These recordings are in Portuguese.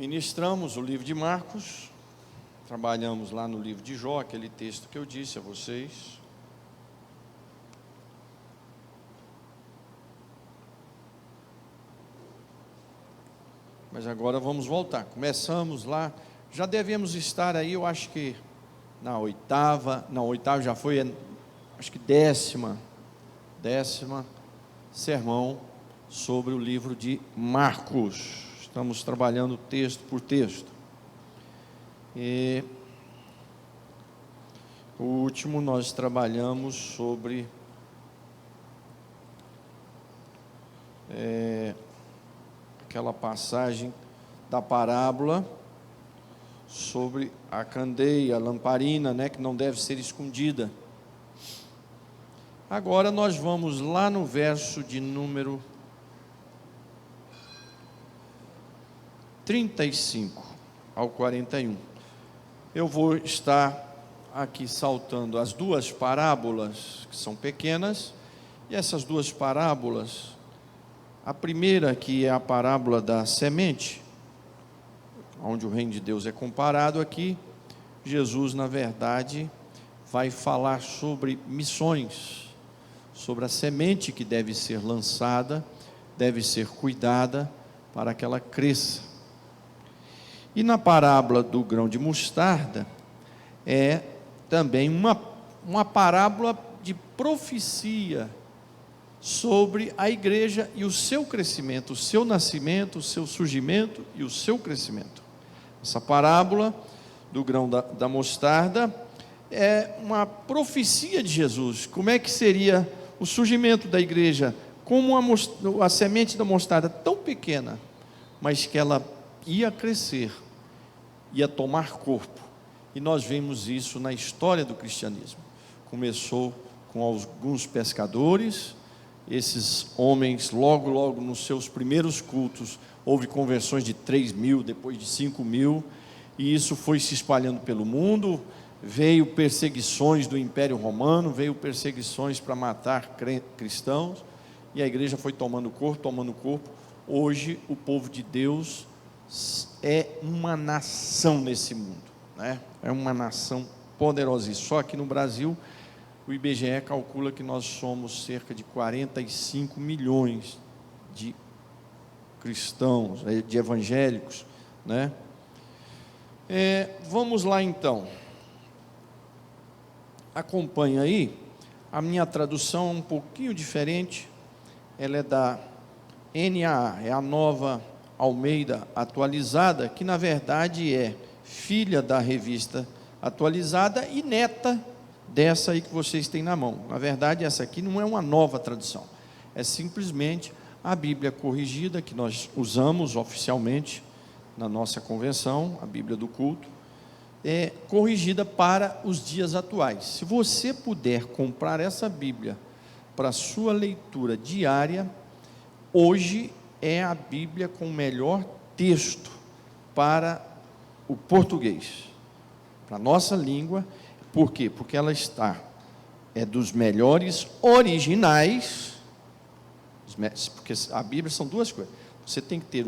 Ministramos o livro de Marcos, trabalhamos lá no livro de Jó, aquele texto que eu disse a vocês. Mas agora vamos voltar. Começamos lá, já devemos estar aí, eu acho que na oitava já foi, acho que décima sermão sobre o livro de Marcos. Estamos trabalhando texto por texto. E o último nós trabalhamos sobre aquela passagem da parábola sobre a candeia, a lamparina, que não deve ser escondida. Agora nós vamos lá no verso de número 35 ao 41. Eu vou estar aqui saltando as duas parábolas, que são pequenas, e essas duas parábolas, a primeira, que é a parábola da semente, onde o reino de Deus é comparado aqui, Jesus, na verdade, vai falar sobre missões, sobre a semente que deve ser lançada, deve ser cuidada para que ela cresça. E na parábola do grão de mostarda, é também uma parábola de profecia sobre a igreja e o seu crescimento, o seu nascimento, o seu surgimento e o seu crescimento. Essa parábola do grão da mostarda é uma profecia de Jesus. Como é que seria o surgimento da igreja? Como a semente da mostarda tão pequena, mas que ela ia crescer, ia tomar corpo. E nós vemos isso na história do cristianismo. Começou com alguns pescadores. Esses homens, logo nos seus primeiros cultos, houve conversões de 3.000, depois de 5.000, e isso foi se espalhando pelo mundo. Veio perseguições do Império Romano, veio perseguições para matar cristãos, e a igreja foi tomando corpo. Hoje o povo de Deus é uma nação nesse mundo, É uma nação poderosa. E só aqui no Brasil, o IBGE calcula que nós somos cerca de 45 milhões de cristãos, de evangélicos, Vamos lá então. Acompanha aí. A minha tradução é um pouquinho diferente. Ela é da NAA, é a Nova Almeida Atualizada, que na verdade é filha da Revista Atualizada e neta dessa aí que vocês têm na mão. Na verdade, essa aqui não é uma nova tradução, é simplesmente a Bíblia corrigida que nós usamos oficialmente na nossa convenção, a Bíblia do culto, é corrigida para os dias atuais. Se você puder comprar essa Bíblia para a sua leitura diária, hoje é a Bíblia com o melhor texto para o português, para a nossa língua. Por quê? Porque ela é dos melhores originais, porque a Bíblia são duas coisas. Você tem que ter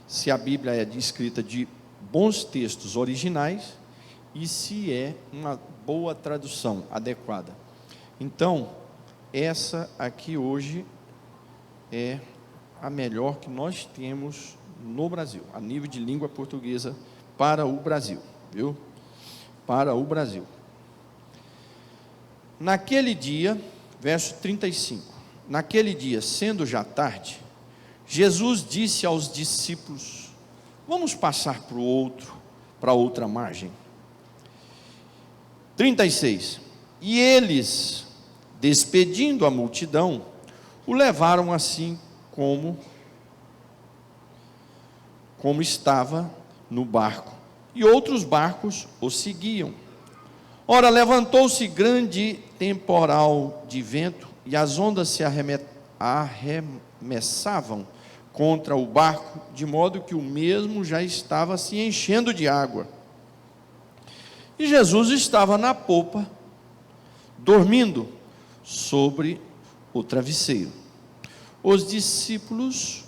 se a Bíblia é escrita de bons textos originais e se é uma boa tradução adequada. Então, essa aqui hoje é a melhor que nós temos no Brasil, a nível de língua portuguesa para o Brasil, viu? Para o Brasil. Naquele dia, verso 35, naquele dia, sendo já tarde, Jesus disse aos discípulos: vamos passar para outra margem. 36, e eles, despedindo a multidão, o levaram assim como estava no barco, e outros barcos o seguiam. Ora, levantou-se grande temporal de vento, e as ondas se arremessavam contra o barco, de modo que o mesmo já estava se enchendo de água. E Jesus estava na popa, dormindo sobre o travesseiro. Os discípulos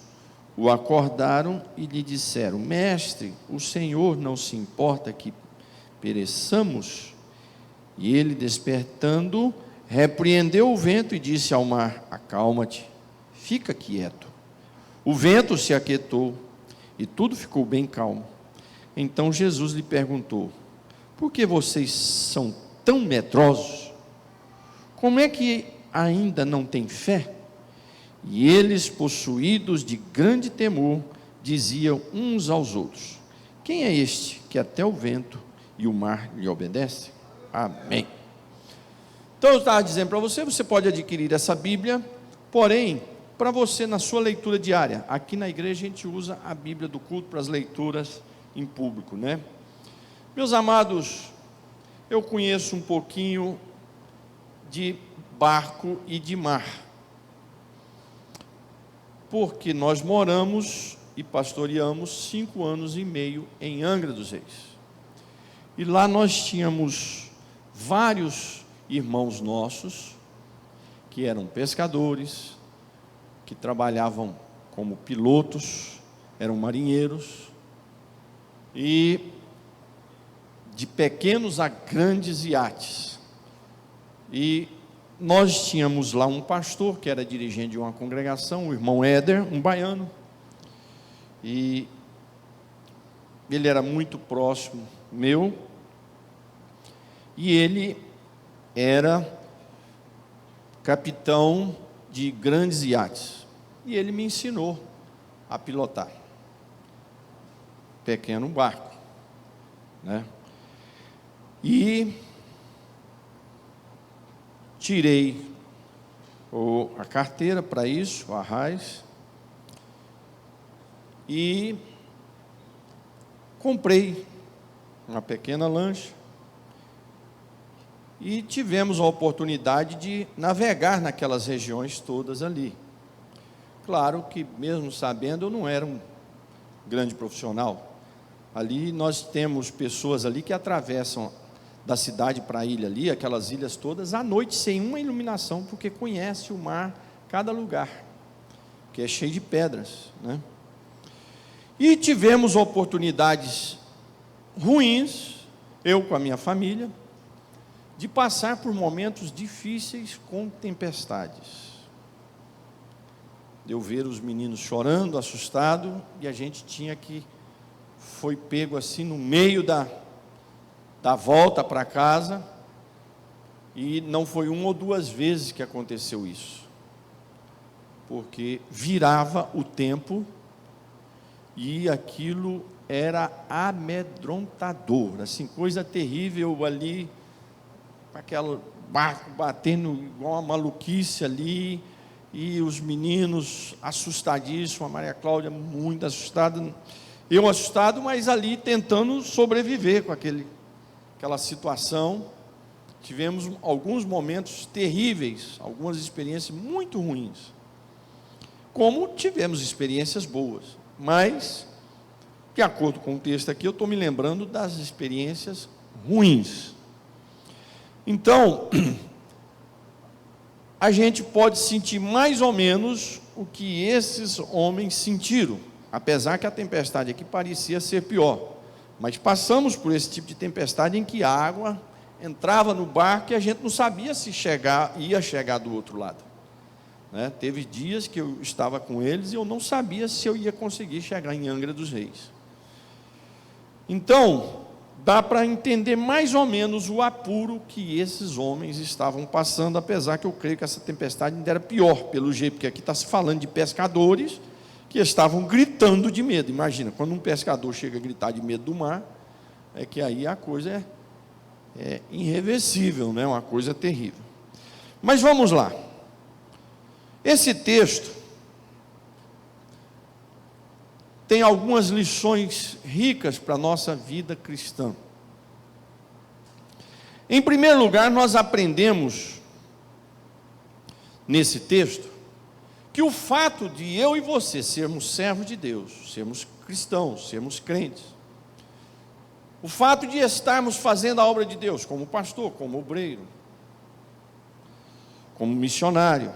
o acordaram e lhe disseram: Mestre, o Senhor não se importa que pereçamos? E ele, despertando, repreendeu o vento e disse ao mar: Acalma-te, fica quieto. O vento se aquietou e tudo ficou bem calmo. Então Jesus lhe perguntou: Por que vocês são tão medrosos? Como é que ainda não têm fé? E eles, possuídos de grande temor, diziam uns aos outros: Quem é este que até o vento e o mar lhe obedecem? Amém. Então eu estava dizendo para você, você pode adquirir essa Bíblia, porém, para você na sua leitura diária, aqui na igreja a gente usa a Bíblia do culto para as leituras em público, né? Meus amados, eu conheço um pouquinho de barco e de mar, porque nós moramos e pastoreamos 5 anos e meio em Angra dos Reis, e lá nós tínhamos vários irmãos nossos, que eram pescadores, que trabalhavam como pilotos, eram marinheiros, e de pequenos a grandes iates, e nós tínhamos lá um pastor, que era dirigente de uma congregação, o irmão Éder, um baiano, e ele era muito próximo meu, e ele era capitão de grandes iates, e ele me ensinou a pilotar pequeno barco, né? E tirei a carteira para isso, a RAIS, e comprei uma pequena lancha, e tivemos a oportunidade de navegar naquelas regiões todas ali. Claro que, mesmo sabendo, eu não era um grande profissional. Ali nós temos pessoas ali que atravessam da cidade para a ilha ali, aquelas ilhas todas, à noite, sem uma iluminação, porque conhece o mar, cada lugar, que é cheio de pedras, né? E tivemos oportunidades ruins, eu com a minha família, de passar por momentos difíceis com tempestades. De eu ver os meninos chorando, assustados, e a gente foi pego assim no meio da volta para casa, e não foi 1 ou 2 vezes que aconteceu isso, porque virava o tempo, e aquilo era amedrontador, assim, coisa terrível ali, aquele barco batendo igual uma maluquice ali, e os meninos assustadíssimos, a Maria Cláudia muito assustada, eu assustado, mas ali tentando sobreviver com aquela situação. Tivemos alguns momentos terríveis, algumas experiências muito ruins, como tivemos experiências boas, mas, de acordo com o texto aqui, eu estou me lembrando das experiências ruins. Então, a gente pode sentir mais ou menos o que esses homens sentiram, apesar que a tempestade aqui parecia ser pior, mas passamos por esse tipo de tempestade em que a água entrava no barco e a gente não sabia se ia chegar do outro lado, né? Teve dias que eu estava com eles e eu não sabia se eu ia conseguir chegar em Angra dos Reis. Então, dá para entender mais ou menos o apuro que esses homens estavam passando, apesar que eu creio que essa tempestade ainda era pior, pelo jeito, porque aqui está se falando de pescadores que estavam gritando de medo. Imagina, quando um pescador chega a gritar de medo do mar, é que aí a coisa é irreversível, né? Uma coisa terrível. Mas vamos lá. Esse texto tem algumas lições ricas para a nossa vida cristã. Em primeiro lugar, nós aprendemos nesse texto que o fato de eu e você sermos servos de Deus, sermos cristãos, sermos crentes, o fato de estarmos fazendo a obra de Deus como pastor, como obreiro, como missionário,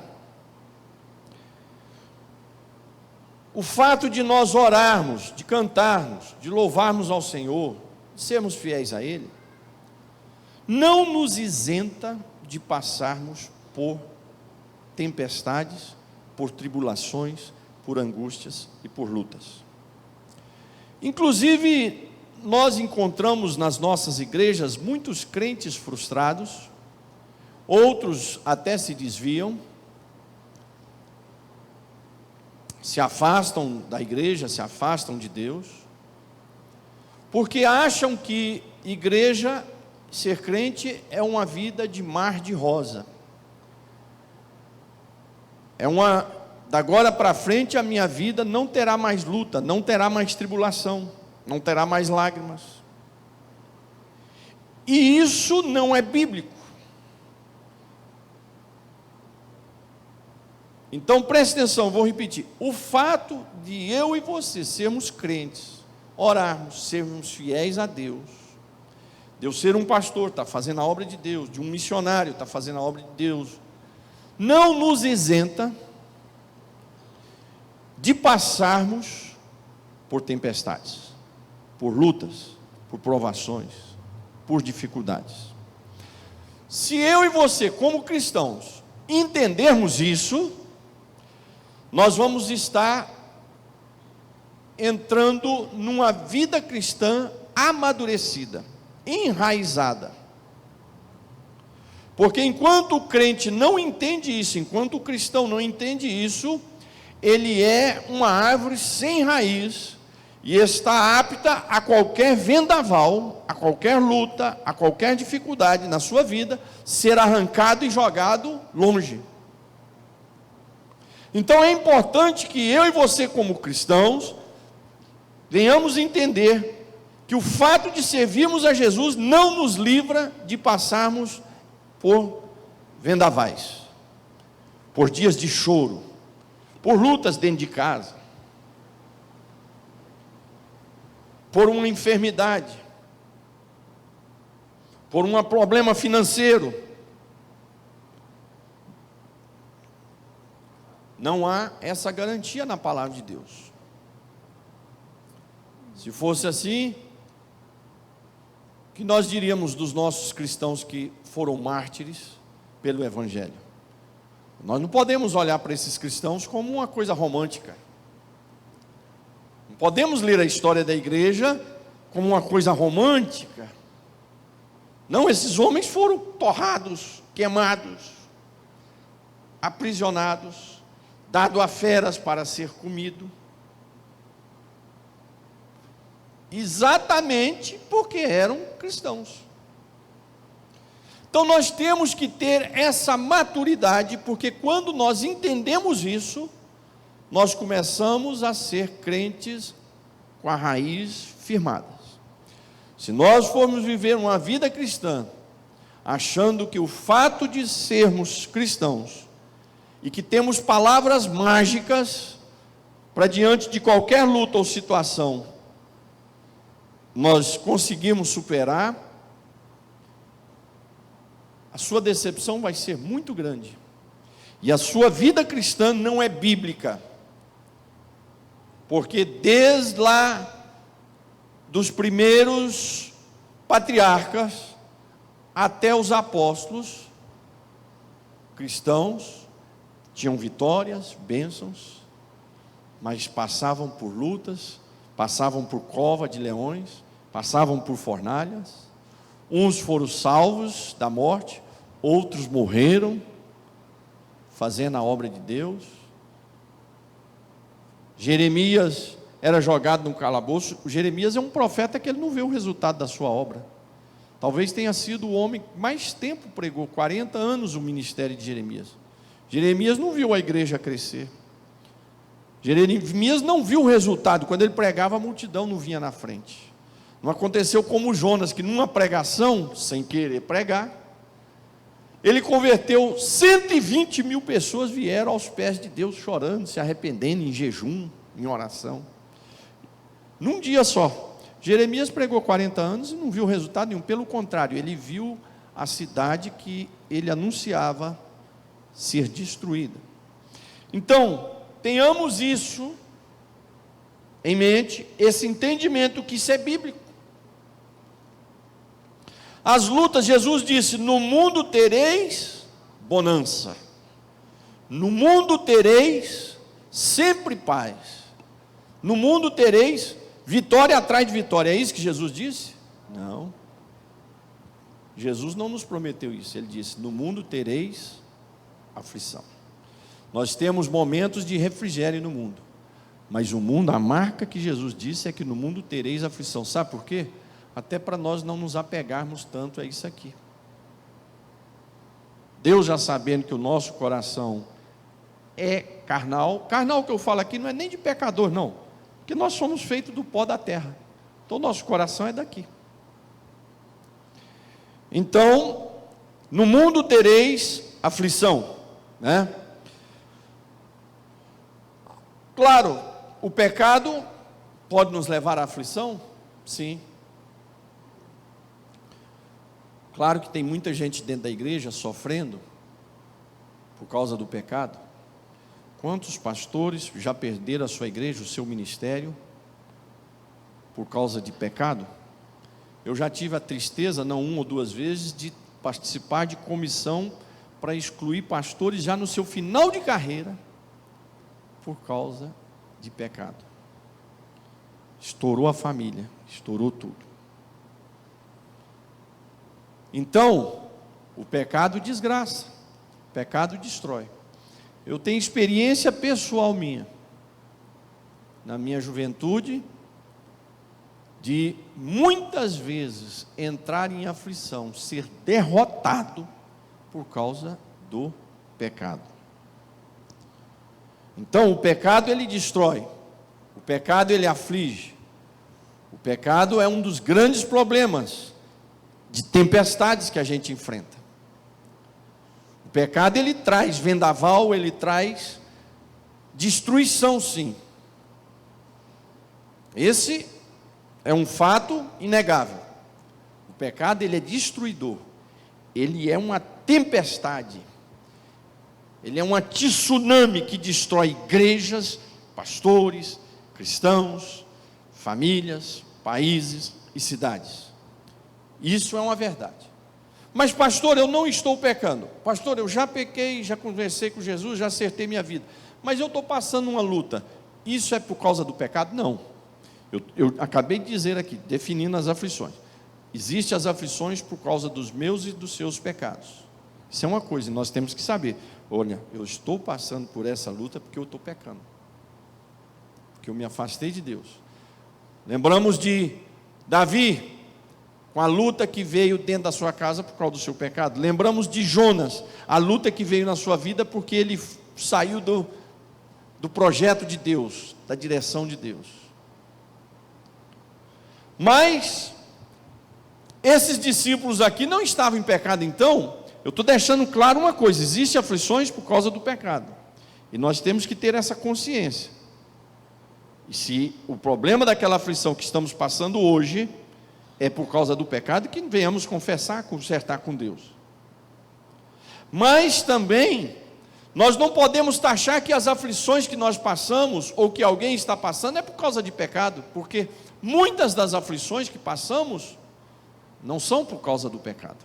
o fato de nós orarmos, de cantarmos, de louvarmos ao Senhor, de sermos fiéis a Ele, não nos isenta de passarmos por tempestades, por tribulações, por angústias e por lutas. Inclusive, nós encontramos nas nossas igrejas muitos crentes frustrados, outros até se desviam, se afastam da igreja, se afastam de Deus, porque acham que igreja, ser crente, é uma vida de mar de rosa. Da agora para frente a minha vida não terá mais luta, não terá mais tribulação, não terá mais lágrimas. E isso não é bíblico. Então preste atenção, vou repetir. O fato de eu e você sermos crentes, orarmos, sermos fiéis a Deus, de eu ser um pastor, está fazendo a obra de Deus, de um missionário, está fazendo a obra de Deus, não nos isenta de passarmos por tempestades, por lutas, por provações, por dificuldades. Se eu e você, como cristãos, entendermos isso, nós vamos estar entrando numa vida cristã amadurecida, enraizada. Porque enquanto o crente não entende isso, enquanto o cristão não entende isso, ele é uma árvore sem raiz e está apta a qualquer vendaval, a qualquer luta, a qualquer dificuldade na sua vida, ser arrancado e jogado longe. Então é importante que eu e você, como cristãos, venhamos entender que o fato de servirmos a Jesus não nos livra de passarmos por vendavais, por dias de choro, por lutas dentro de casa, por uma enfermidade, por um problema financeiro. Não há essa garantia na palavra de Deus. Se fosse assim, o que nós diríamos dos nossos cristãos que foram mártires pelo Evangelho? Nós não podemos olhar para esses cristãos como uma coisa romântica. Não podemos ler a história da igreja como uma coisa romântica. Não, esses homens foram torrados, queimados, aprisionados, dado a feras para ser comido. Exatamente porque eram cristãos. Então nós temos que ter essa maturidade, porque quando nós entendemos isso, nós começamos a ser crentes com a raiz firmada. Se nós formos viver uma vida cristã, achando que o fato de sermos cristãos, e que temos palavras mágicas, para diante de qualquer luta ou situação, nós conseguimos superar, a sua decepção vai ser muito grande, e a sua vida cristã não é bíblica, porque desde lá, dos primeiros patriarcas, até os apóstolos, cristãos, tinham vitórias, bênçãos, mas passavam por lutas, passavam por cova de leões, passavam por fornalhas. Uns foram salvos da morte, outros morreram, fazendo a obra de Deus. Jeremias era jogado num calabouço. Jeremias é um profeta que ele não vê o resultado da sua obra. Talvez tenha sido o homem que mais tempo pregou, 40 anos o ministério de Jeremias. Jeremias não viu a igreja crescer. Jeremias não viu o resultado. Quando ele pregava, a multidão não vinha na frente. Não aconteceu como Jonas, que numa pregação, sem querer pregar, ele converteu 120 mil pessoas, vieram aos pés de Deus chorando, se arrependendo, em jejum, em oração. Num dia só. Jeremias pregou 40 anos e não viu resultado nenhum. Pelo contrário, ele viu a cidade que ele anunciava ser destruída. Então, tenhamos isso em mente esse entendimento que isso é bíblico. As lutas, Jesus disse: no mundo tereis bonança, no mundo tereis sempre paz, no mundo tereis vitória atrás de vitória. É isso que Jesus disse? Não. Jesus não nos prometeu isso. Ele disse: no mundo tereis aflição. Nós temos momentos de refrigério no mundo, mas o mundo, a marca que Jesus disse é que no mundo tereis aflição. Sabe por quê? Até para nós não nos apegarmos tanto a isso aqui. Deus, já sabendo que o nosso coração é carnal que eu falo aqui não é nem de pecador, não, porque nós somos feitos do pó da terra, então o nosso coração é daqui. Então, no mundo tereis aflição, né? Claro, o pecado pode nos levar à aflição? Sim. Claro que tem muita gente dentro da igreja sofrendo por causa do pecado. Quantos pastores já perderam a sua igreja, o seu ministério, por causa de pecado? Eu já tive a tristeza, não uma ou duas vezes, de participar de comissão para excluir pastores já no seu final de carreira, por causa de pecado. Estourou a família, estourou tudo. Então, o pecado desgraça, o pecado destrói. Eu tenho experiência pessoal minha, na minha juventude, de muitas vezes entrar em aflição, ser derrotado por causa do pecado. Então, o pecado ele destrói, o pecado ele aflige, o pecado é um dos grandes problemas de tempestades que a gente enfrenta. O pecado ele traz vendaval, ele traz destruição, sim. Esse é um fato inegável. O pecado ele é destruidor, ele é uma tempestade, ele é uma tsunami que destrói igrejas, pastores, cristãos, famílias, países e cidades. Isso é uma verdade. Mas pastor, eu não estou pecando. Pastor, eu já pequei, já conversei com Jesus, já acertei minha vida, mas eu estou passando uma luta. Isso é por causa do pecado? Não. Eu acabei de dizer aqui, definindo as aflições. Existem as aflições por causa dos meus e dos seus pecados. Isso é uma coisa, nós temos que saber. Olha, eu estou passando por essa luta porque eu estou pecando, porque eu me afastei de Deus. Lembramos de Davi, com a luta que veio dentro da sua casa por causa do seu pecado. Lembramos de Jonas, a luta que veio na sua vida porque ele saiu do projeto de Deus, da direção de Deus. Mas esses discípulos aqui não estavam em pecado. Então, eu estou deixando claro uma coisa: existem aflições por causa do pecado, e nós temos que ter essa consciência. E se o problema daquela aflição que estamos passando hoje é por causa do pecado, que venhamos confessar, consertar com Deus. Mas também, nós não podemos taxar que as aflições que nós passamos, ou que alguém está passando, é por causa de pecado, porque muitas das aflições que passamos, não são por causa do pecado.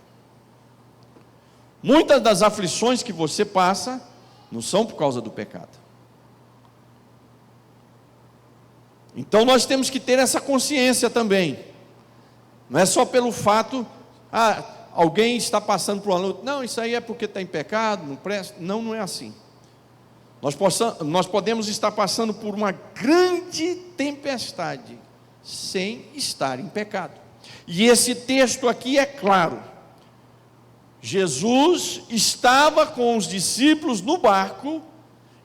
Muitas das aflições que você passa, não são por causa do pecado. Então nós temos que ter essa consciência também. Não é só pelo fato, alguém está passando por uma luta, não, isso aí é porque está em pecado, não presta. Não, não é assim. Nós podemos estar passando por uma grande tempestade, sem estar em pecado. E esse texto aqui é claro. Jesus estava com os discípulos no barco,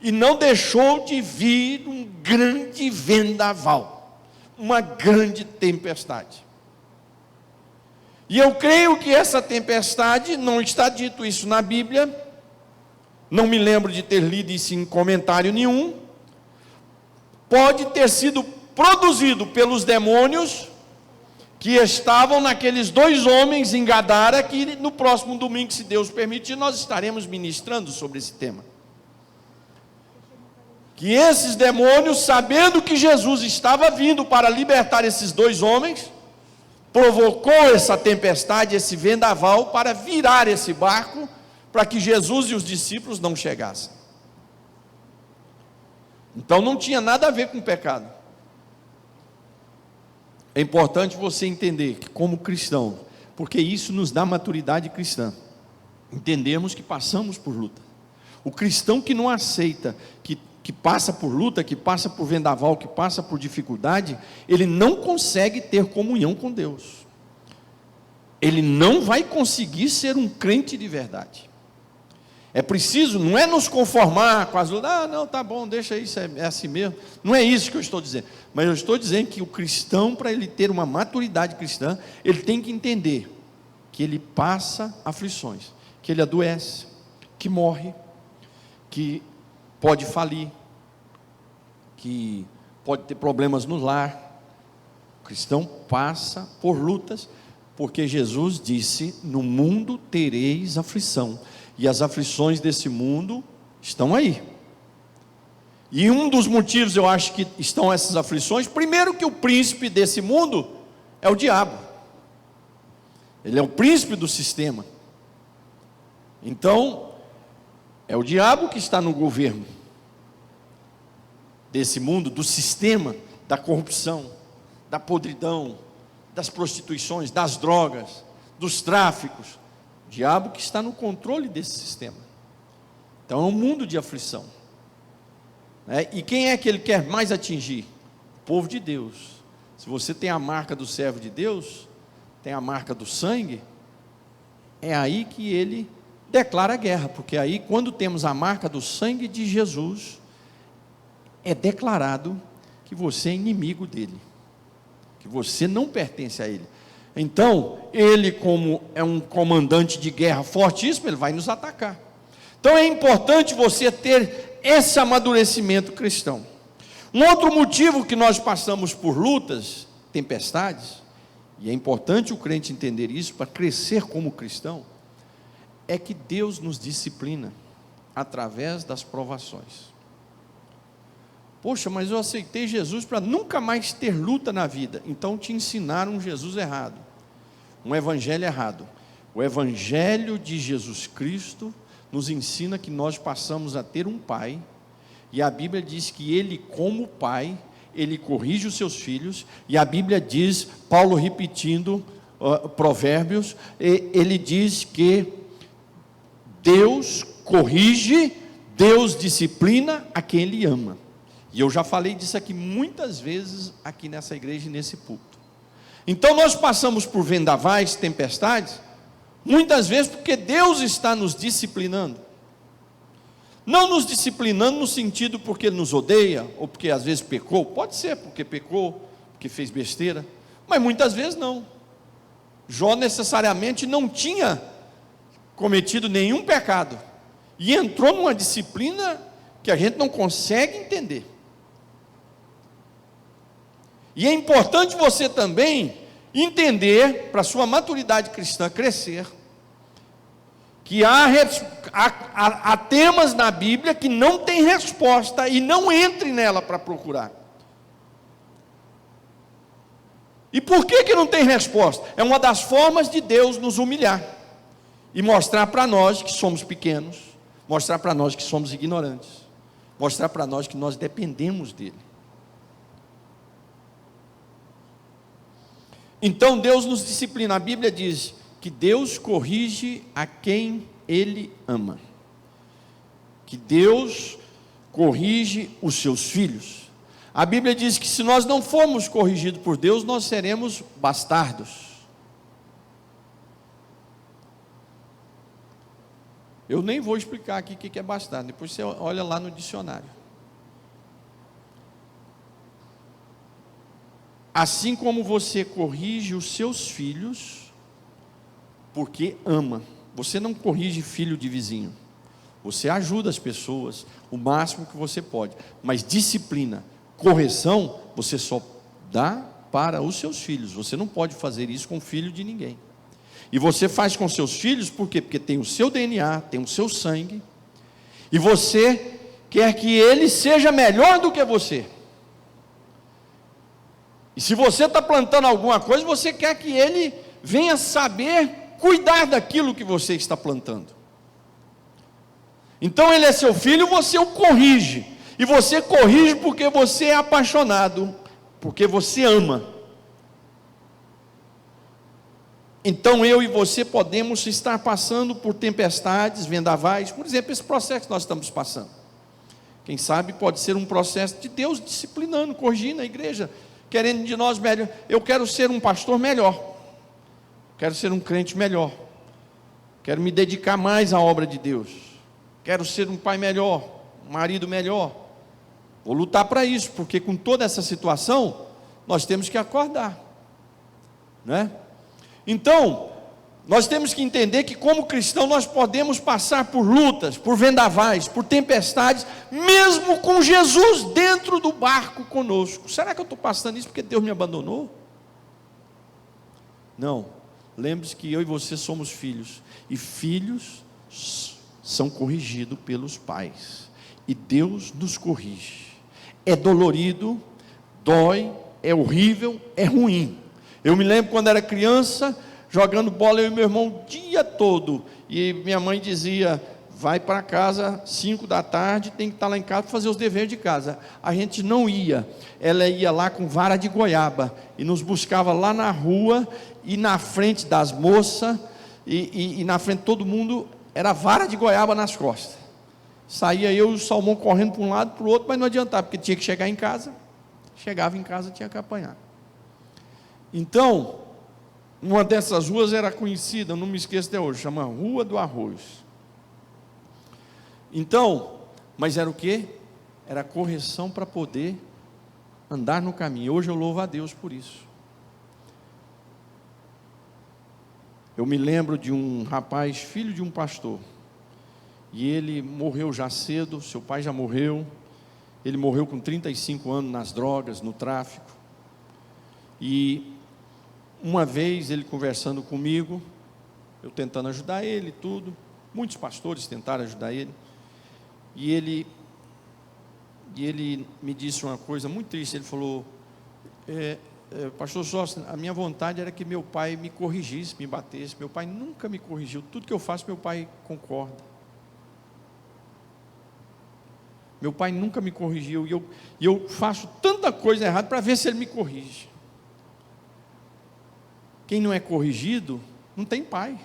e não deixou de vir um grande vendaval, uma grande tempestade. E eu creio que essa tempestade, não está dito isso na Bíblia, não me lembro de ter lido isso em comentário nenhum, pode ter sido produzido pelos demônios que estavam naqueles dois homens em Gadara, que no próximo domingo, se Deus permitir, nós estaremos ministrando sobre esse tema. que esses demônios, sabendo que Jesus estava vindo para libertar esses dois homens, provocou essa tempestade, esse vendaval, para virar esse barco, para que Jesus e os discípulos não chegassem. Então não tinha nada a ver com o pecado. É importante você entender que, como cristão, porque isso nos dá maturidade cristã, entendemos que passamos por luta. O cristão que não aceita, que passa por luta, que passa por vendaval, que passa por dificuldade, ele não consegue ter comunhão com Deus. Ele não vai conseguir ser um crente de verdade. É preciso, não é nos conformar com as lutas, não, tá bom, deixa isso, é assim mesmo. Não é isso que eu estou dizendo. Mas eu estou dizendo que o cristão, para ele ter uma maturidade cristã, ele tem que entender que ele passa aflições, que ele adoece, que morre, que pode falir, que pode ter problemas no lar. O cristão passa por lutas, porque Jesus disse: no mundo tereis aflição, e as aflições desse mundo estão aí. E um dos motivos, eu acho, que estão essas aflições, primeiro, que o príncipe desse mundo é o diabo. Ele é o príncipe do sistema. Então, é o diabo que está no governo desse mundo, do sistema, da corrupção, da podridão, das prostituições, das drogas, dos tráficos. O diabo que está no controle desse sistema. Então é um mundo de aflição. E quem é que ele quer mais atingir? O povo de Deus. Se você tem a marca do servo de Deus, tem a marca do sangue, é aí que ele declara guerra, porque aí, quando temos a marca do sangue de Jesus, é declarado que você é inimigo dele, que você não pertence a ele. Então, ele, como é um comandante de guerra fortíssimo, ele vai nos atacar. Então é importante você ter esse amadurecimento cristão. Um outro motivo que nós passamos por lutas, tempestades, e é importante o crente entender isso para crescer como cristão, é que Deus nos disciplina através das provações. Poxa, mas eu aceitei Jesus para nunca mais ter luta na vida. Então te ensinaram um Jesus errado, um evangelho errado. O evangelho de Jesus Cristo nos ensina que nós passamos a ter um pai, e a Bíblia diz que ele, como pai, ele corrige os seus filhos, e a Bíblia diz, Paulo repetindo Provérbios, ele diz que Deus corrige, Deus disciplina a quem ele ama. E eu já falei disso aqui muitas vezes, aqui nessa igreja e nesse púlpito. Então nós passamos por vendavais, tempestades, muitas vezes porque Deus está nos disciplinando. Não nos disciplinando no sentido porque Ele nos odeia, ou porque às vezes pecou. Pode ser porque pecou, porque fez besteira, mas muitas vezes não. Jó necessariamente não tinha cometido nenhum pecado, e entrou numa disciplina que a gente não consegue entender. E é importante você também entender, para a sua maturidade cristã crescer, que há temas na Bíblia que não tem resposta, e não entre nela para procurar. E por que não tem resposta? É uma das formas de Deus nos humilhar, e mostrar para nós que somos pequenos, mostrar para nós que somos ignorantes, mostrar para nós que nós dependemos dele. Então Deus nos disciplina. A Bíblia diz que Deus corrige a quem Ele ama, que Deus corrige os seus filhos. A Bíblia diz que se nós não formos corrigidos por Deus, nós seremos bastardos. Eu nem vou explicar aqui o que é bastardo, depois você olha lá no dicionário. Assim como você corrige os seus filhos, porque ama. Você não corrige filho de vizinho, você ajuda as pessoas o máximo que você pode, mas disciplina, correção, você só dá para os seus filhos. Você não pode fazer isso com o filho de ninguém. E você faz com seus filhos, por quê? Porque tem o seu DNA, tem o seu sangue, e você quer que ele seja melhor do que você. E se você está plantando alguma coisa, você quer que ele venha saber cuidar daquilo que você está plantando. Então ele é seu filho, você o corrige. E você corrige porque você é apaixonado, porque você ama. Então eu e você podemos estar passando por tempestades, vendavais, por exemplo, esse processo que nós estamos passando. Quem sabe pode ser um processo de Deus disciplinando, corrigindo a igreja, querendo de nós melhor. Eu quero ser um pastor melhor, quero ser um crente melhor, quero me dedicar mais à obra de Deus, quero ser um pai melhor, um marido melhor. Vou lutar para isso, porque com toda essa situação, nós temos que acordar, né? Então, nós temos que entender que como cristão nós podemos passar por lutas, por vendavais, por tempestades, mesmo com Jesus dentro do barco conosco. Será que eu estou passando isso porque Deus me abandonou? Não, lembre-se que eu e você somos filhos, e filhos são corrigidos pelos pais, e Deus nos corrige. É dolorido, dói, é horrível, é ruim. Eu me lembro quando era criança, jogando bola eu e meu irmão o dia todo, e minha mãe dizia, vai para casa 5 da tarde, tem que estar lá em casa para fazer os deveres de casa. A gente não ia, ela ia lá com vara de goiaba, e nos buscava lá na rua, e na frente das moças, e na frente de todo mundo, era vara de goiaba nas costas. Saía eu e o Salmão correndo para um lado, para o outro, mas não adiantava, porque tinha que chegar em casa, chegava em casa, tinha que apanhar. Então, uma dessas ruas era conhecida, não me esqueço até hoje, chama Rua do Arroz. Então, mas era o quê? Era correção para poder andar no caminho. Hoje eu louvo a Deus por isso. Eu me lembro de um rapaz, filho de um pastor, e ele morreu já cedo, seu pai já morreu, ele morreu com 35 anos nas drogas, no tráfico, e uma vez ele conversando comigo, eu tentando ajudar ele, tudo, muitos pastores tentaram ajudar ele, e ele me disse uma coisa muito triste. Ele falou, pastor Sócio, a minha vontade era que meu pai me corrigisse, me batesse. Meu pai nunca me corrigiu, tudo que eu faço meu pai concorda. Meu pai nunca me corrigiu, e eu faço tanta coisa errada para ver se ele me corrige. Quem não é corrigido, não tem pai.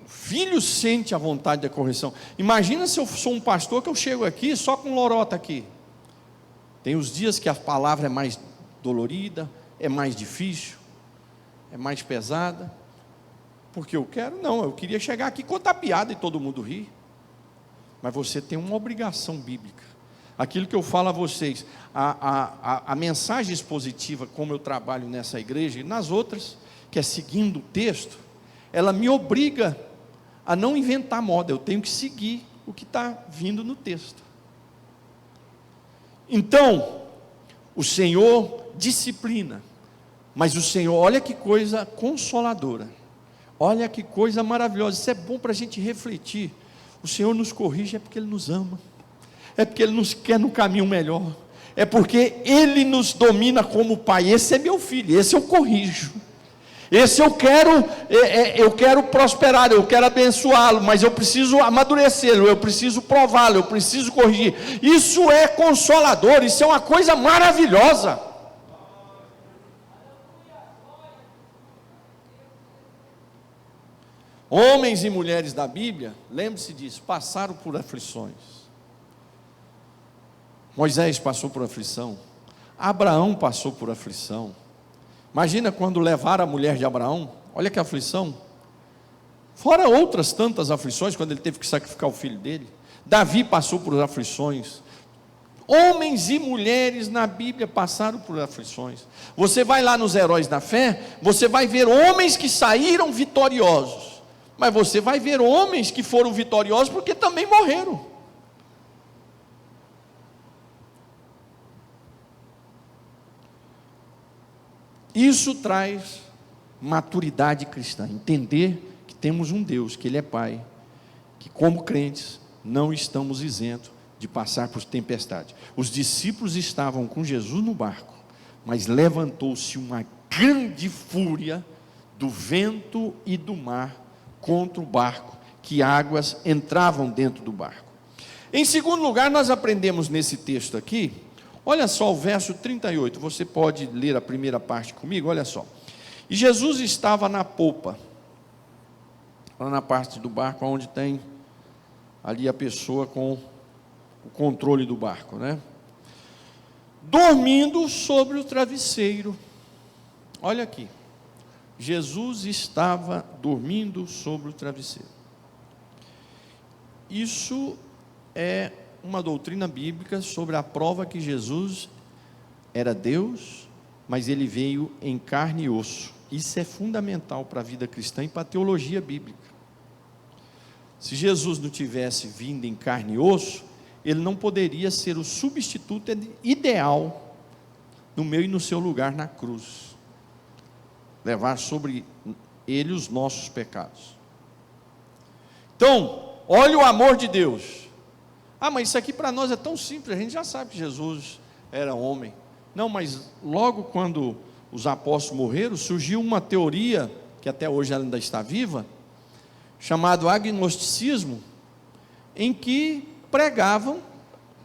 O filho sente a vontade da correção. Imagina se eu sou um pastor que eu chego aqui só com lorota aqui. Tem os dias que a palavra é mais dolorida, é mais difícil, é mais pesada. Porque eu quero? Não, eu queria chegar aqui contar piada e todo mundo rir. Mas você tem uma obrigação bíblica. Aquilo que eu falo a vocês, a mensagem expositiva, como eu trabalho nessa igreja e nas outras, que é seguindo o texto, ela me obriga a não inventar moda. Eu tenho que seguir o que está vindo no texto. Então, o Senhor disciplina, mas o Senhor, olha que coisa consoladora, olha que coisa maravilhosa. Isso é bom para a gente refletir. O Senhor nos corrige é porque Ele nos ama, é porque Ele nos quer no caminho melhor, é porque Ele nos domina como Pai. Esse é meu filho, esse eu corrijo, esse eu quero prosperar, eu quero abençoá-lo, mas eu preciso amadurecê-lo, eu preciso prová-lo, eu preciso corrigir. Isso é consolador, isso é uma coisa maravilhosa. Homens e mulheres da Bíblia, lembre-se disso, passaram por aflições. Moisés passou por aflição, Abraão passou por aflição. Imagina quando levaram a mulher de Abraão, olha que aflição. Fora outras tantas aflições, quando ele teve que sacrificar o filho dele. Davi passou por aflições. Homens e mulheres na Bíblia passaram por aflições. Você vai lá nos heróis da fé, você vai ver homens que saíram vitoriosos. Mas você vai ver homens que foram vitoriosos porque também morreram. Isso traz maturidade cristã, entender que temos um Deus, que Ele é Pai, que como crentes, não estamos isentos de passar por tempestade. Os discípulos estavam com Jesus no barco, mas levantou-se uma grande fúria do vento e do mar contra o barco, que águas entravam dentro do barco. Em segundo lugar, nós aprendemos nesse texto aqui, olha só o verso 38, você pode ler a primeira parte comigo, olha só. E Jesus estava na popa, lá na parte do barco, onde tem ali a pessoa com o controle do barco, né? Dormindo sobre o travesseiro. Olha aqui, Jesus estava dormindo sobre o travesseiro. Isso é uma doutrina bíblica sobre a prova que Jesus era Deus, mas ele veio em carne e osso. Isso é fundamental para a vida cristã e para a teologia bíblica. Se Jesus não tivesse vindo em carne e osso, ele não poderia ser o substituto ideal no meu e no seu lugar na cruz, levar sobre ele os nossos pecados. Então, olha o amor de Deus. Ah, mas isso aqui para nós é tão simples, a gente já sabe que Jesus era homem. Não, mas logo quando os apóstolos morreram, surgiu uma teoria, que até hoje ela ainda está viva, chamado agnosticismo, em que pregavam.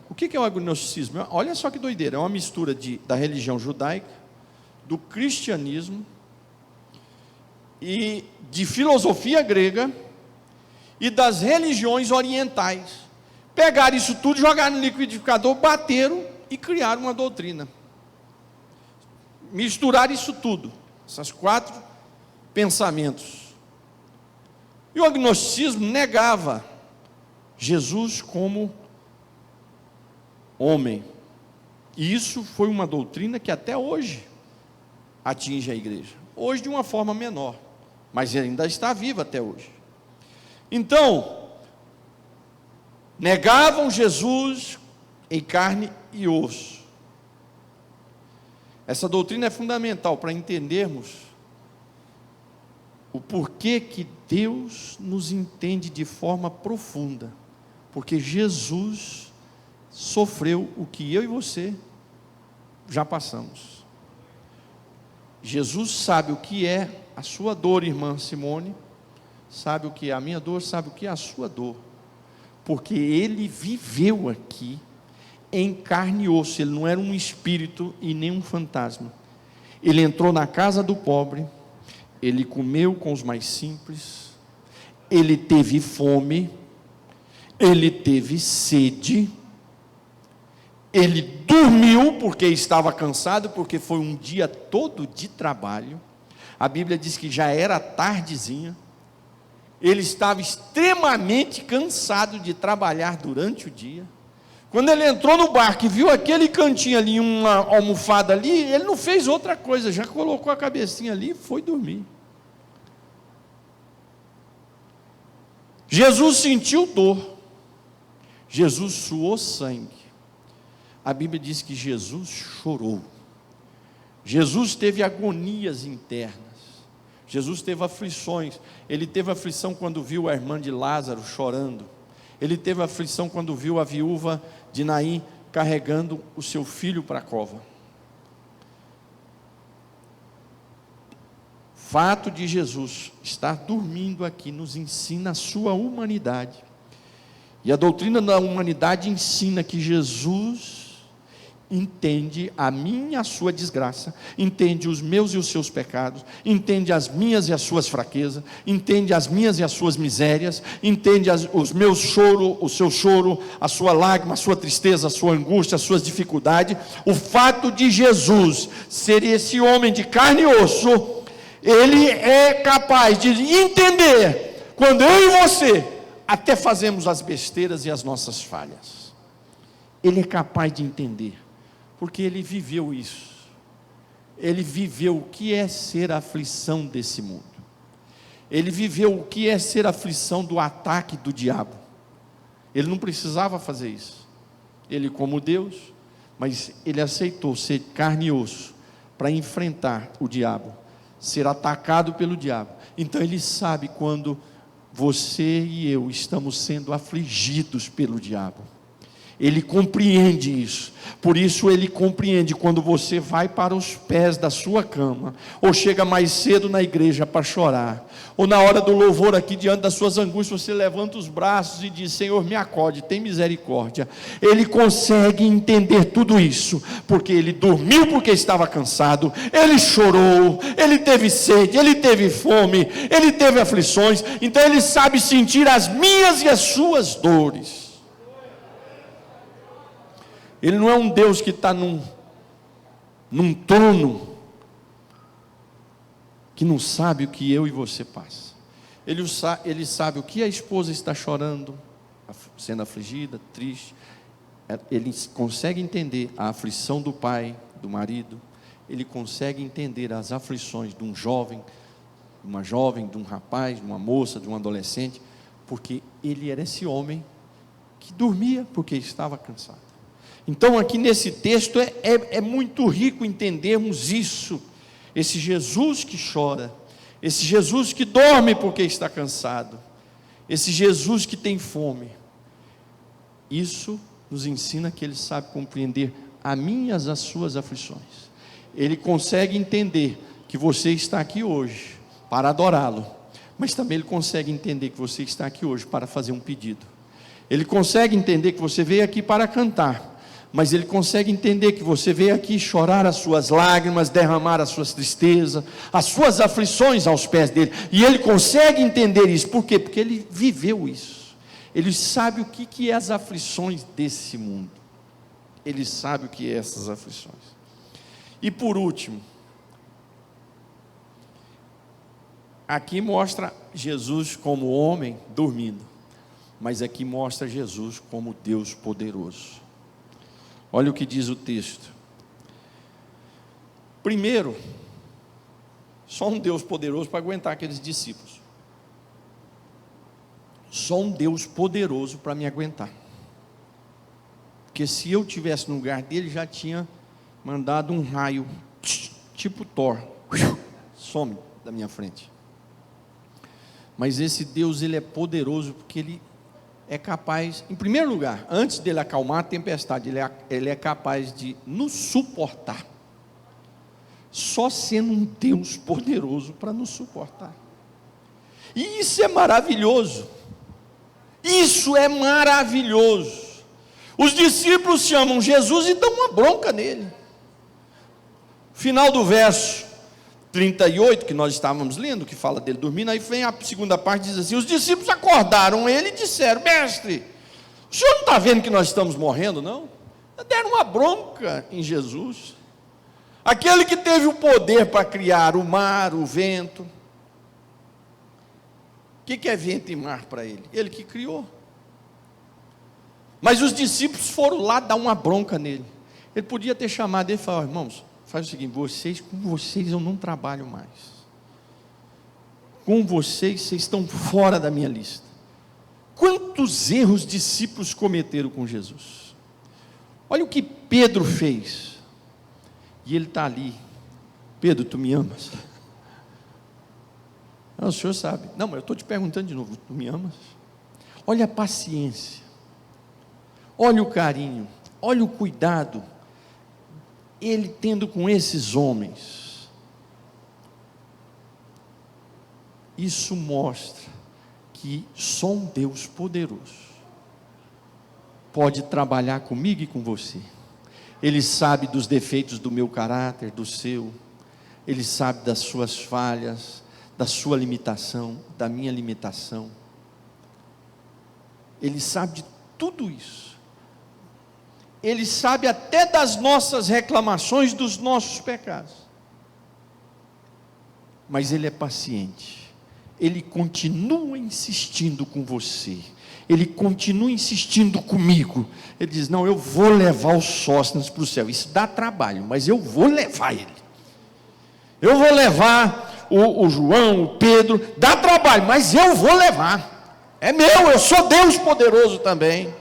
O que é o agnosticismo? Olha só que doideira, é uma mistura da religião judaica, do cristianismo, e de filosofia grega, e das religiões orientais. Pegaram isso tudo, jogaram no liquidificador, bateram e criaram uma doutrina. Misturaram isso tudo, esses 4 pensamentos. E o agnosticismo negava Jesus como homem. E isso foi uma doutrina que até hoje atinge a igreja. Hoje de uma forma menor, mas ainda está viva até hoje. Então, negavam Jesus em carne e osso. Essa doutrina é fundamental para entendermos o porquê que Deus nos entende de forma profunda, porque Jesus sofreu o que eu e você já passamos. Jesus sabe o que é a sua dor, irmã Simone, sabe o que é a minha dor, sabe o que é a sua dor, porque ele viveu aqui em carne e osso. Ele não era um espírito e nem um fantasma. Ele entrou na casa do pobre, ele comeu com os mais simples, ele teve fome, ele teve sede, ele dormiu porque estava cansado, porque foi um dia todo de trabalho. A Bíblia diz que já era tardezinha, ele estava extremamente cansado de trabalhar durante o dia. Quando ele entrou no barco e viu aquele cantinho ali, uma almofada ali, ele não fez outra coisa, já colocou a cabecinha ali e foi dormir. Jesus sentiu dor, Jesus suou sangue. A Bíblia diz que Jesus chorou, Jesus teve agonias internas, Jesus teve aflições. Ele teve aflição quando viu a irmã de Lázaro chorando, ele teve aflição quando viu a viúva de Naim carregando o seu filho para a cova. O fato de Jesus estar dormindo aqui nos ensina a sua humanidade, e a doutrina da humanidade ensina que Jesus entende a minha e a sua desgraça, entende os meus e os seus pecados, entende as minhas e as suas fraquezas, entende as minhas e as suas misérias, entende os meus choros, o seu choro, a sua lágrima, a sua tristeza, a sua angústia, as suas dificuldades. O fato de Jesus ser esse homem de carne e osso, ele é capaz de entender quando eu e você até fazemos as besteiras e as nossas falhas. Ele é capaz de entender, porque ele viveu isso. Ele viveu o que é ser a aflição desse mundo. Ele viveu o que é ser a aflição do ataque do diabo. Ele não precisava fazer isso. Ele, como Deus, mas ele aceitou ser carne e osso para enfrentar o diabo, ser atacado pelo diabo. Então ele sabe quando você e eu estamos sendo afligidos pelo diabo. Ele compreende isso. Por isso ele compreende quando você vai para os pés da sua cama, ou chega mais cedo na igreja para chorar, ou na hora do louvor aqui diante das suas angústias, você levanta os braços e diz: Senhor, me acode, tem misericórdia. Ele consegue entender tudo isso, porque ele dormiu porque estava cansado, ele chorou, ele teve sede, ele teve fome, ele teve aflições, então ele sabe sentir as minhas e as suas dores. Ele não é um Deus que está num trono, que não sabe o que eu e você passa. Ele sabe o que a esposa está chorando, sendo afligida, triste. Ele consegue entender a aflição do pai, do marido. Ele consegue entender as aflições de um jovem, de uma jovem, de um rapaz, de uma moça, de um adolescente, porque ele era esse homem que dormia porque estava cansado. Então aqui nesse texto é muito rico entendermos isso, esse Jesus que chora, esse Jesus que dorme porque está cansado, esse Jesus que tem fome. Isso nos ensina que ele sabe compreender as minhas, as suas aflições. Ele consegue entender que você está aqui hoje para adorá-lo, mas também ele consegue entender que você está aqui hoje para fazer um pedido. Ele consegue entender que você veio aqui para cantar, mas ele consegue entender que você veio aqui chorar as suas lágrimas, derramar as suas tristezas, as suas aflições aos pés dele, e ele consegue entender isso. Por quê? Porque ele viveu isso. Ele sabe o que é as aflições desse mundo. Ele sabe o que é essas aflições. E por último, aqui mostra Jesus como homem dormindo, mas aqui mostra Jesus como Deus poderoso. Olha o que diz o texto. Primeiro, só um Deus poderoso para aguentar aqueles discípulos. Só um Deus poderoso para me aguentar. Porque se eu tivesse no lugar dele, já tinha mandado um raio, tipo Thor, some da minha frente. Mas esse Deus, ele é poderoso porque ele é capaz, em primeiro lugar, antes dele acalmar a tempestade, ele é capaz de nos suportar, só sendo um Deus poderoso para nos suportar. E isso é maravilhoso. Isso é maravilhoso. Os discípulos chamam Jesus e dão uma bronca nele. Final do verso 38, que nós estávamos lendo, que fala dele dormindo, aí vem a segunda parte, diz assim: os discípulos acordaram ele e disseram: mestre, o senhor não está vendo que nós estamos morrendo, não? Deram uma bronca em Jesus, aquele que teve o poder para criar o mar, o vento. O que é vento e mar para ele? Ele que criou. Mas os discípulos foram lá dar uma bronca nele. Ele podia ter chamado ele e falado: irmãos, faz o seguinte, com vocês eu não trabalho mais. Com vocês estão fora da minha lista. Quantos erros discípulos cometeram com Jesus? Olha o que Pedro fez. E ele está ali: Pedro, tu me amas? Não, o senhor sabe. Não, mas eu estou te perguntando de novo: tu me amas? Olha a paciência, olha o carinho, olha o cuidado, ele tendo com esses homens. Isso mostra que só um Deus poderoso pode trabalhar comigo e com você. Ele sabe dos defeitos do meu caráter, do seu. Ele sabe das suas falhas, da sua limitação, da minha limitação. Ele sabe de tudo isso. Ele sabe até das nossas reclamações, dos nossos pecados. Mas ele é paciente. Ele continua insistindo com você. Ele continua insistindo comigo. Ele diz: não, eu vou levar os Sóstenes para o céu. Isso dá trabalho, mas eu vou levar ele. Eu vou levar o João, o Pedro. Dá trabalho, mas eu vou levar. É meu, eu sou Deus poderoso também.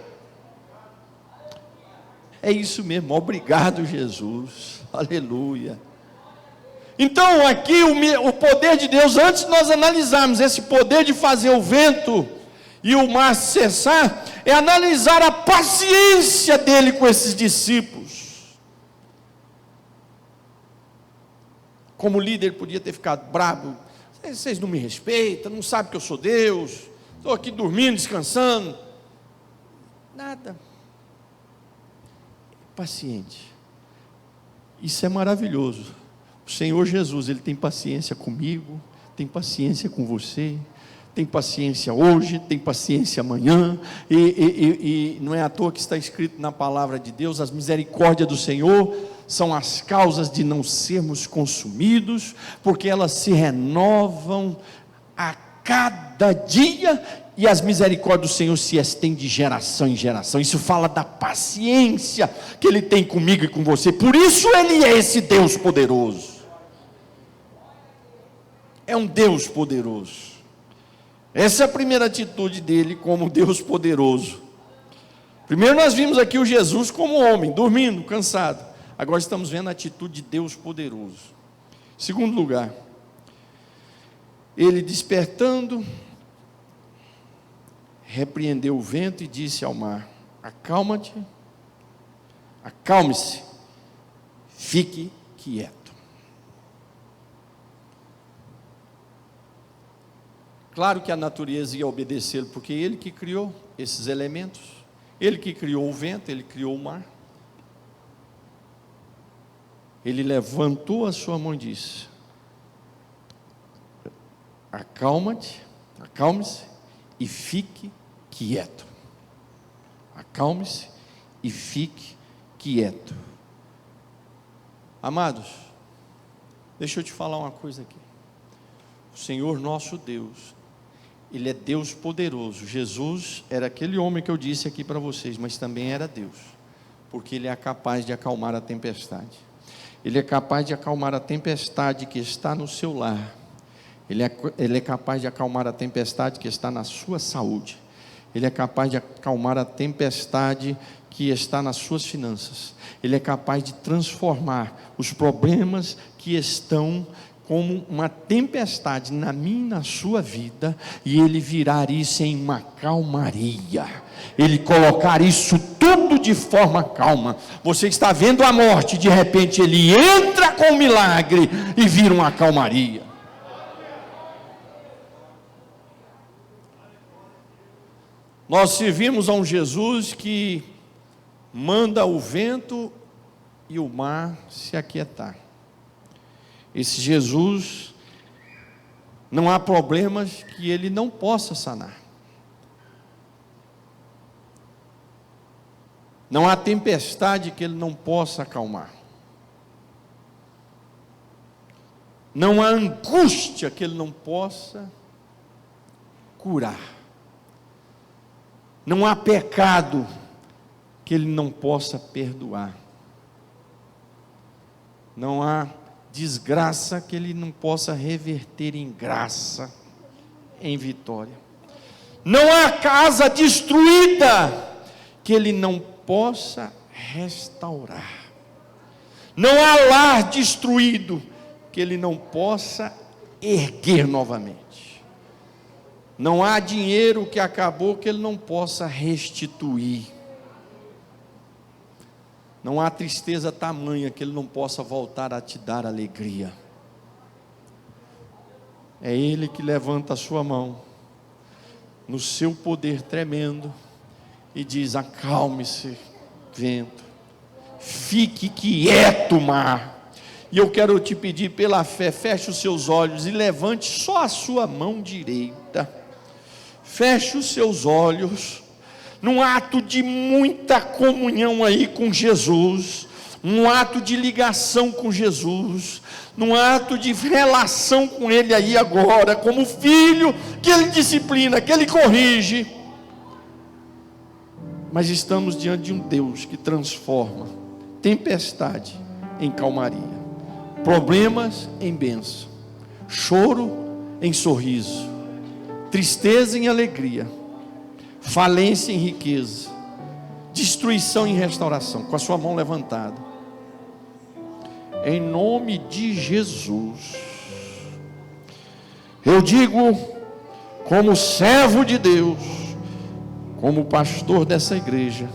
É isso mesmo, obrigado Jesus, aleluia. Então aqui o poder de Deus, antes de nós analisarmos esse poder de fazer o vento e o mar cessar, é analisar a paciência dele com esses discípulos. Como líder, ele podia ter ficado bravo. Vocês não me respeitam, não sabem que eu sou Deus, estou aqui dormindo, descansando. Nada. Paciente. Isso é maravilhoso. O Senhor Jesus, Ele tem paciência comigo, tem paciência com você, tem paciência hoje, tem paciência amanhã, e não é à toa que está escrito na palavra de Deus: as misericórdias do Senhor são as causas de não sermos consumidos, porque elas se renovam a cada dia, e as misericórdias do Senhor se estendem de geração em geração. Isso fala da paciência que Ele tem comigo e com você. Por isso Ele é esse Deus poderoso. É um Deus poderoso. Essa é a primeira atitude dele como Deus poderoso. Primeiro nós vimos aqui o Jesus como homem, dormindo, cansado. Agora estamos vendo a atitude de Deus poderoso. Segundo lugar, ele despertando, repreendeu o vento e disse ao mar: acalma-te, acalme-se, fique quieto. Claro que a natureza ia obedecê-lo, porque ele que criou esses elementos, ele que criou o vento, ele criou o mar. Ele levantou a sua mão e disse: acalma-te, acalme-se e fique quieto. Acalme-se e fique quieto. Amados, deixa eu te falar uma coisa aqui. O Senhor nosso Deus, Ele é Deus poderoso. Jesus era aquele homem que eu disse aqui para vocês, mas também era Deus, porque Ele é capaz de acalmar a tempestade. Ele é capaz de acalmar a tempestade que está no seu lar. Ele é capaz de acalmar a tempestade que está na sua saúde. Ele é capaz de acalmar a tempestade que está nas suas finanças. Ele é capaz de transformar os problemas que estão como uma tempestade na minha e na sua vida, e Ele virar isso em uma calmaria, Ele colocar isso tudo de forma calma. Você está vendo a morte, de repente Ele entra com um milagre e vira uma calmaria. Nós servimos a um Jesus que manda o vento e o mar se aquietar. Esse Jesus, não há problemas que Ele não possa sanar. Não há tempestade que Ele não possa acalmar. Não há angústia que Ele não possa curar. Não há pecado que Ele não possa perdoar. Não há desgraça que Ele não possa reverter em graça, em vitória. Não há casa destruída que Ele não possa restaurar. Não há lar destruído que Ele não possa erguer novamente. Não há dinheiro que acabou que Ele não possa restituir. Não há tristeza tamanha que Ele não possa voltar a te dar alegria. É Ele que levanta a sua mão, no seu poder tremendo, e diz: acalme-se, vento, fique quieto, mar. E eu quero te pedir pela fé, feche os seus olhos e levante só a sua mão direita. Feche os seus olhos, num ato de muita comunhão aí com Jesus, num ato de ligação com Jesus, num ato de relação com Ele aí agora, como filho que Ele disciplina, que Ele corrige. Mas estamos diante de um Deus que transforma tempestade em calmaria, problemas em bênção, choro em sorriso, tristeza em alegria, falência em riqueza, destruição em restauração, com a sua mão levantada. em nome de Jesus. Eu digo, como servo de Deus, como pastor dessa igreja,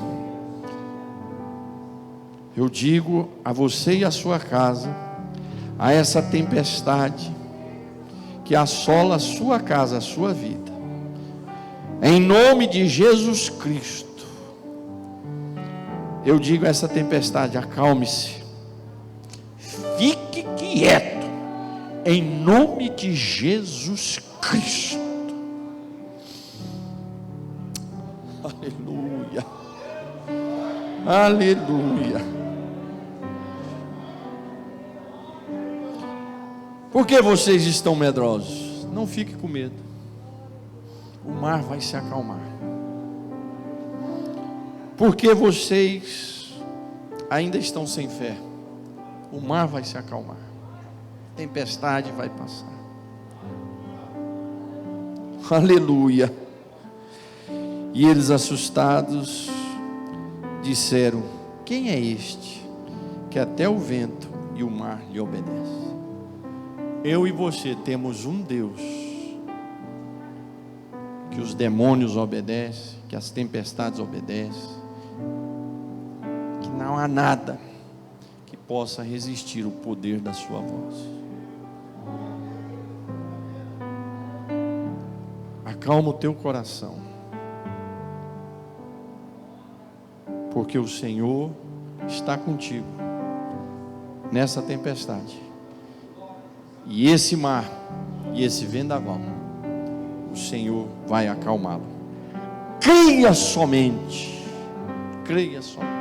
eu digo a você e a sua casa, a essa tempestade que assola a sua casa, a sua vida, em nome de Jesus Cristo, eu digo a essa tempestade: acalme-se, fique quieto, em nome de Jesus Cristo. Aleluia, aleluia. Por que vocês estão medrosos? Não fique com medo, o mar vai se acalmar. Por que vocês ainda estão sem fé? O mar vai se acalmar, a tempestade vai passar. Aleluia. E eles, assustados, disseram: quem é este que até o vento e o mar lhe obedecem? Eu e você temos um Deus que os demônios obedecem, que as tempestades obedecem, que não há nada que possa resistir ao poder da sua voz. Acalma o teu coração, porque o Senhor está contigo nessa tempestade. E esse mar e esse vendaval, o Senhor vai acalmá-lo. Creia somente, creia somente.